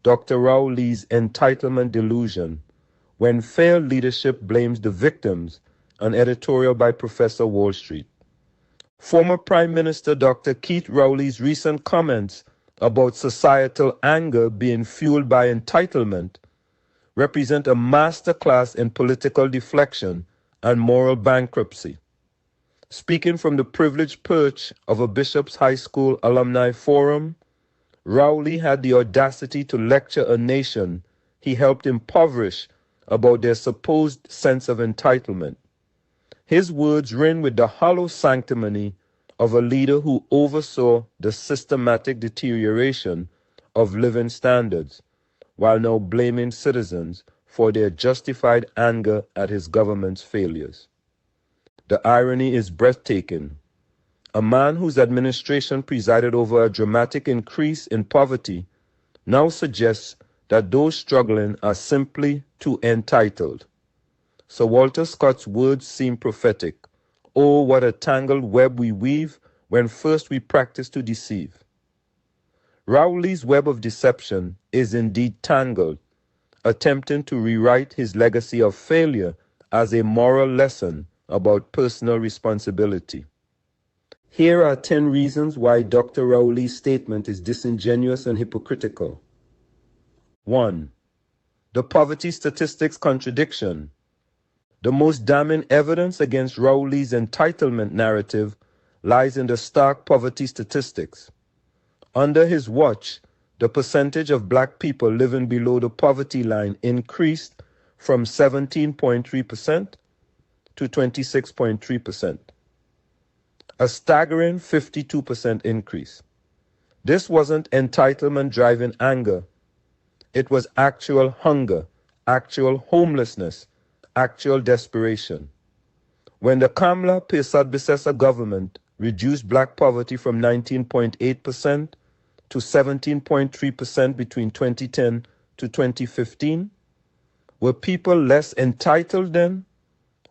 Dr. Rowley's Entitlement Delusion, When Failed Leadership Blames the Victims, an editorial by Professor Wall Street. Former Prime Minister Dr. Keith Rowley's recent comments about societal anger being fueled by entitlement represent a masterclass in political deflection and moral bankruptcy. Speaking from the privileged perch of a Bishop's High School alumni forum, Rowley had the audacity to lecture a nation he helped impoverish about their supposed sense of entitlement. His words ring with the hollow sanctimony of a leader who oversaw the systematic deterioration of living standards, while now blaming citizens for their justified anger at his government's failures. The irony is breathtaking. A man whose administration presided over a dramatic increase in poverty now suggests that those struggling are simply too entitled. Sir Walter Scott's words seem prophetic. Oh, what a tangled web we weave when first we practice to deceive. Rowley's web of deception is indeed tangled, attempting to rewrite his legacy of failure as a moral lesson about personal responsibility. Here are 10 reasons why Dr. Rowley's statement is disingenuous and hypocritical. 1. The poverty statistics contradiction. The most damning evidence against Rowley's entitlement narrative lies in the stark poverty statistics. Under his watch, the percentage of black people living below the poverty line increased from 17.3% to 26.3%. A staggering 52% increase. This wasn't entitlement driving anger. It was actual hunger, actual homelessness, actual desperation. When the Kamala Persad-Bissessar government reduced black poverty from 19.8% to 17.3% between 2010 to 2015, were people less entitled then,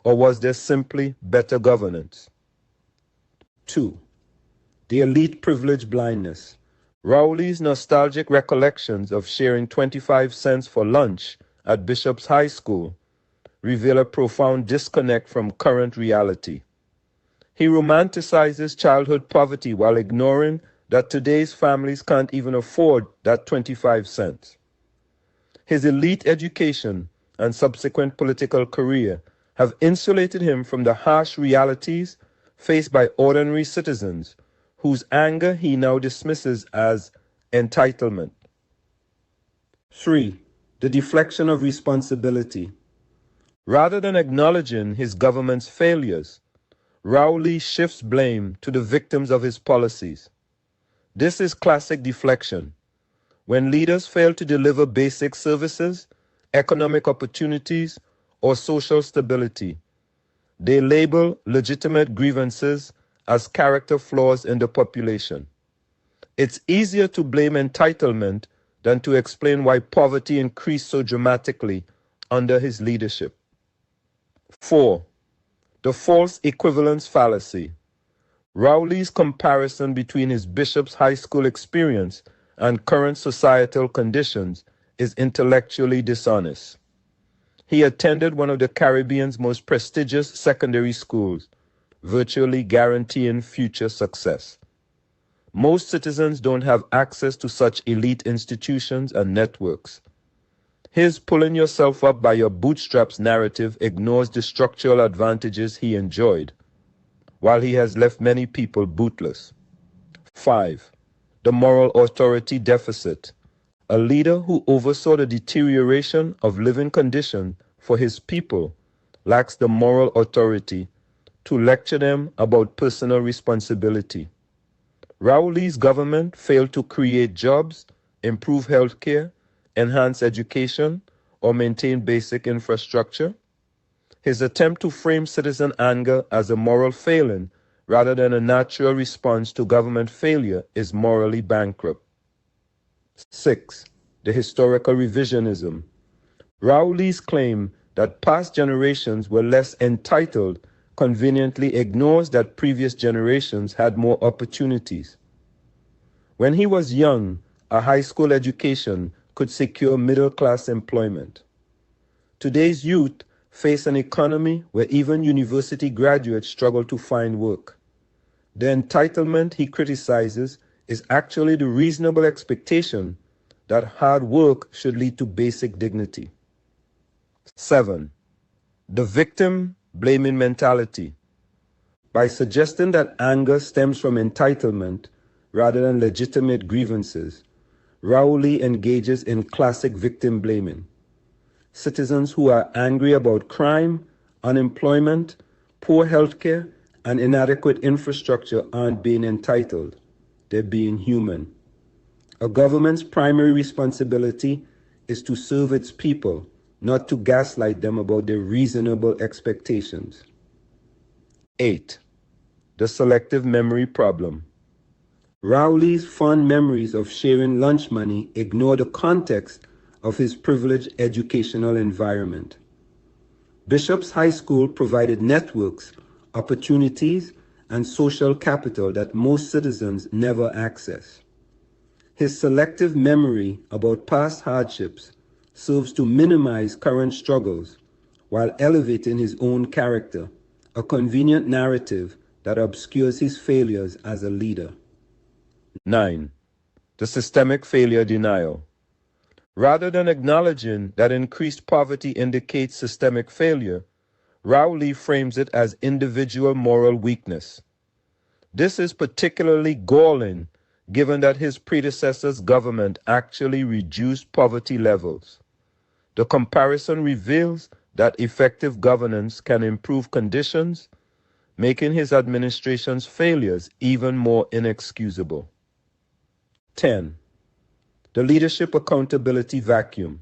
or was there simply better governance? 2. The elite privilege blindness. Rowley's nostalgic recollections of sharing 25 cents for lunch at Bishop's High School reveal a profound disconnect from current reality. He romanticizes childhood poverty while ignoring that today's families can't even afford that 25 cents. His elite education and subsequent political career have insulated him from the harsh realities faced by ordinary citizens whose anger he now dismisses as entitlement. 3. The deflection of responsibility. Rather than acknowledging his government's failures, Rowley shifts blame to the victims of his policies. This is classic deflection. When leaders fail to deliver basic services, economic opportunities, or social stability, they label legitimate grievances as character flaws in the population. It's easier to blame entitlement than to explain why poverty increased so dramatically under his leadership. 4. The false equivalence fallacy. Rowley's comparison between his Bishop's High School experience and current societal conditions is intellectually dishonest. He attended one of the Caribbean's most prestigious secondary schools, virtually guaranteeing future success. Most citizens don't have access to such elite institutions and networks. His pulling yourself up by your bootstraps narrative ignores the structural advantages he enjoyed, while he has left many people bootless. 5. The moral authority deficit. A leader who oversaw the deterioration of living conditions for his people lacks the moral authority to lecture them about personal responsibility. Rowley's government failed to create jobs, improve health care, enhance education, or maintain basic infrastructure. His attempt to frame citizen anger as a moral failing rather than a natural response to government failure is morally bankrupt. 6. The historical revisionism. Rowley's claim that past generations were less entitled conveniently ignores that previous generations had more opportunities. When he was young, a high school education could secure middle-class employment. Today's youth face an economy where even university graduates struggle to find work. The entitlement he criticizes is actually the reasonable expectation that hard work should lead to basic dignity. 7. The victim blaming mentality. By suggesting that anger stems from entitlement rather than legitimate grievances, Rowley engages in classic victim blaming. Citizens who are angry about crime, unemployment, poor health care, and inadequate infrastructure aren't being entitled. They're being human. A government's primary responsibility is to serve its people, not to gaslight them about their reasonable expectations. 8. The selective memory problem. Rowley's fond memories of sharing lunch money ignore the context of his privileged educational environment. Bishop's High School provided networks, opportunities, and social capital that most citizens never access. His selective memory about past hardships serves to minimize current struggles while elevating his own character, a convenient narrative that obscures his failures as a leader. 9. The systemic failure denial. Rather than acknowledging that increased poverty indicates systemic failure, Rowley frames it as individual moral weakness. This is particularly galling given that his predecessor's government actually reduced poverty levels. The comparison reveals that effective governance can improve conditions, making his administration's failures even more inexcusable. 10. The leadership accountability vacuum.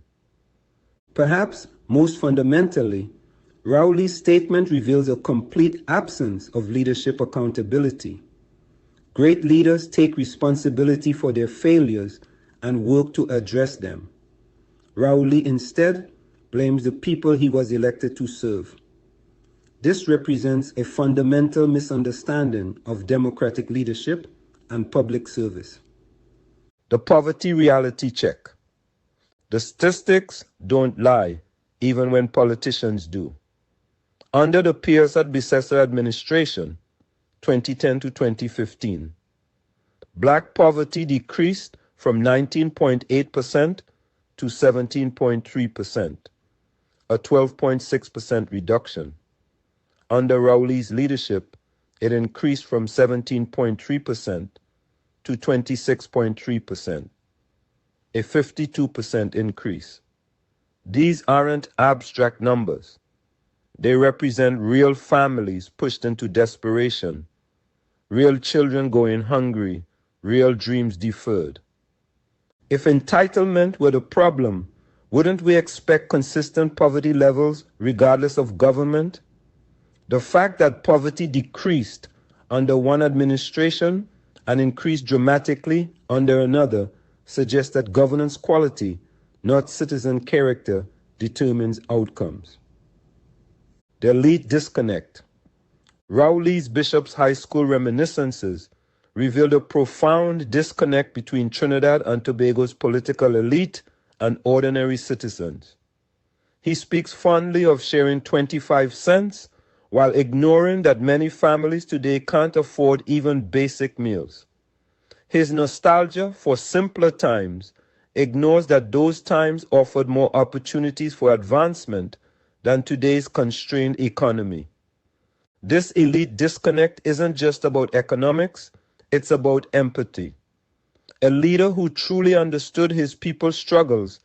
Perhaps most fundamentally, Rowley's statement reveals a complete absence of leadership accountability. Great leaders take responsibility for their failures and work to address them. Rowley instead blames the people he was elected to serve. This represents a fundamental misunderstanding of democratic leadership and public service. The poverty reality check. The statistics don't lie, even when politicians do. Under the Pierce-Bissessar administration, 2010 to 2015, Black poverty decreased from 19.8% to 17.3%, a 12.6% reduction. Under Rowley's leadership, it increased from 17.3% to 26.3%, a 52% increase. These aren't abstract numbers. They represent real families pushed into desperation, real children going hungry, real dreams deferred. If entitlement were the problem, wouldn't we expect consistent poverty levels regardless of government? The fact that poverty decreased under one administration and increased dramatically under another suggests that governance quality, not citizen character, determines outcomes. The elite disconnect. Rowley's Bishop's High School reminiscences revealed a profound disconnect between Trinidad and Tobago's political elite and ordinary citizens. He speaks fondly of sharing 25 cents while ignoring that many families today can't afford even basic meals. His nostalgia for simpler times ignores that those times offered more opportunities for advancement than today's constrained economy. This elite disconnect isn't just about economics, it's about empathy. A leader who truly understood his people's struggles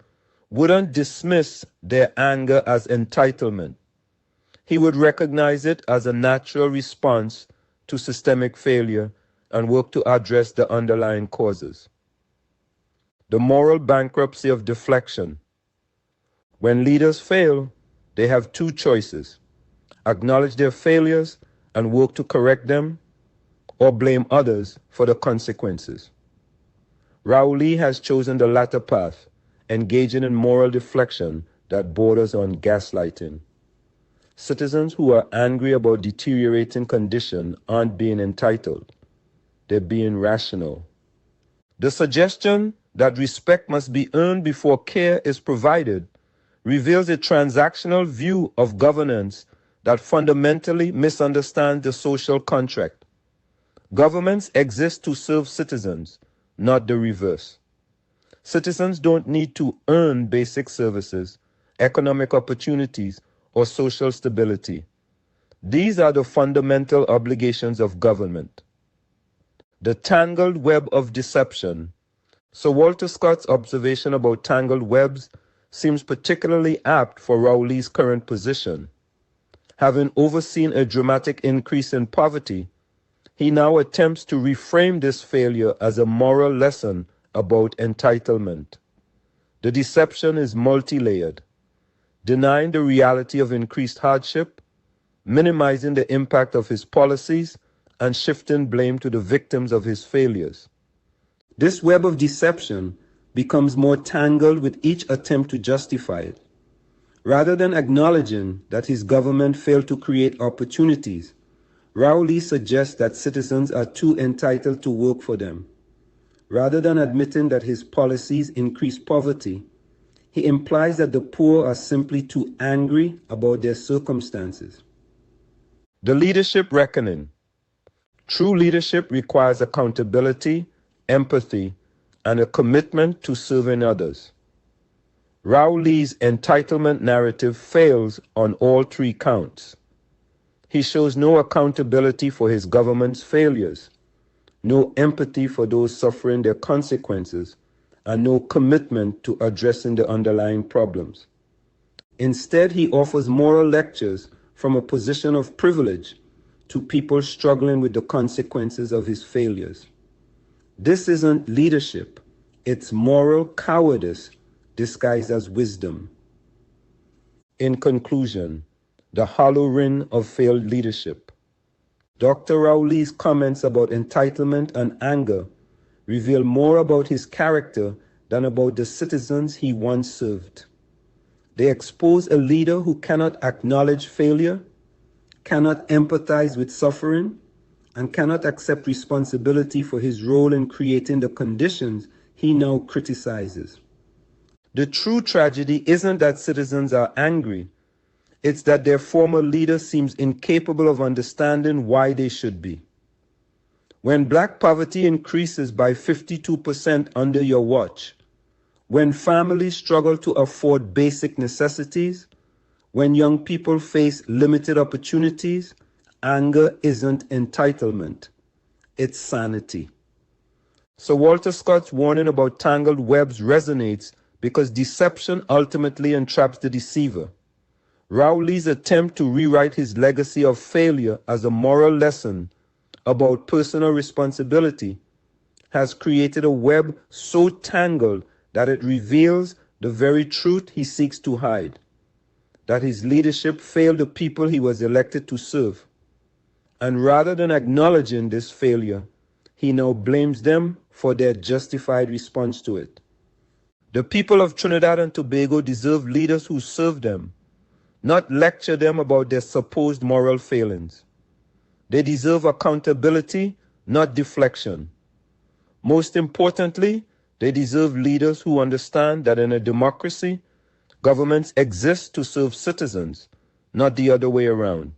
wouldn't dismiss their anger as entitlement. He would recognize it as a natural response to systemic failure and work to address the underlying causes. The moral bankruptcy of deflection. When leaders fail, they have two choices: acknowledge their failures and work to correct them, or blame others for the consequences. Rowley has chosen the latter path, engaging in moral deflection that borders on gaslighting. Citizens who are angry about deteriorating condition aren't being entitled. They're being rational. The suggestion that respect must be earned before care is provided, reveals a transactional view of governance that fundamentally misunderstands the social contract. Governments exist to serve citizens, not the reverse. Citizens don't need to earn basic services, economic opportunities, or social stability. These are the fundamental obligations of government. The tangled web of deception. Sir Walter Scott's observation about tangled webs seems particularly apt for Rowley's current position. Having overseen a dramatic increase in poverty, he now attempts to reframe this failure as a moral lesson about entitlement. The deception is multi-layered, denying the reality of increased hardship, minimizing the impact of his policies, and shifting blame to the victims of his failures. This web of deception becomes more tangled with each attempt to justify it. Rather than acknowledging that his government failed to create opportunities, Rowley suggests that citizens are too entitled to work for them. Rather than admitting that his policies increase poverty, he implies that the poor are simply too angry about their circumstances. The leadership reckoning. True leadership requires accountability, empathy, and a commitment to serving others. Rowley's entitlement narrative fails on all three counts. He shows no accountability for his government's failures, no empathy for those suffering their consequences, and no commitment to addressing the underlying problems. Instead, he offers moral lectures from a position of privilege to people struggling with the consequences of his failures. This isn't leadership, it's moral cowardice disguised as wisdom. In conclusion, the hollow ring of failed leadership. Dr. Rowley's comments about entitlement and anger reveal more about his character than about the citizens he once served. They expose a leader who cannot acknowledge failure, cannot empathize with suffering, and cannot accept responsibility for his role in creating the conditions he now criticizes. The true tragedy isn't that citizens are angry, it's that their former leader seems incapable of understanding why they should be. When black poverty increases by 52% under your watch, when families struggle to afford basic necessities, when young people face limited opportunities, anger isn't entitlement, it's sanity. Sir Walter Scott's warning about tangled webs resonates because deception ultimately entraps the deceiver. Rowley's attempt to rewrite his legacy of failure as a moral lesson about personal responsibility has created a web so tangled that it reveals the very truth he seeks to hide, that his leadership failed the people he was elected to serve. And rather than acknowledging this failure, he now blames them for their justified response to it. The people of Trinidad and Tobago deserve leaders who serve them, not lecture them about their supposed moral failings. They deserve accountability, not deflection. Most importantly, they deserve leaders who understand that in a democracy, governments exist to serve citizens, not the other way around.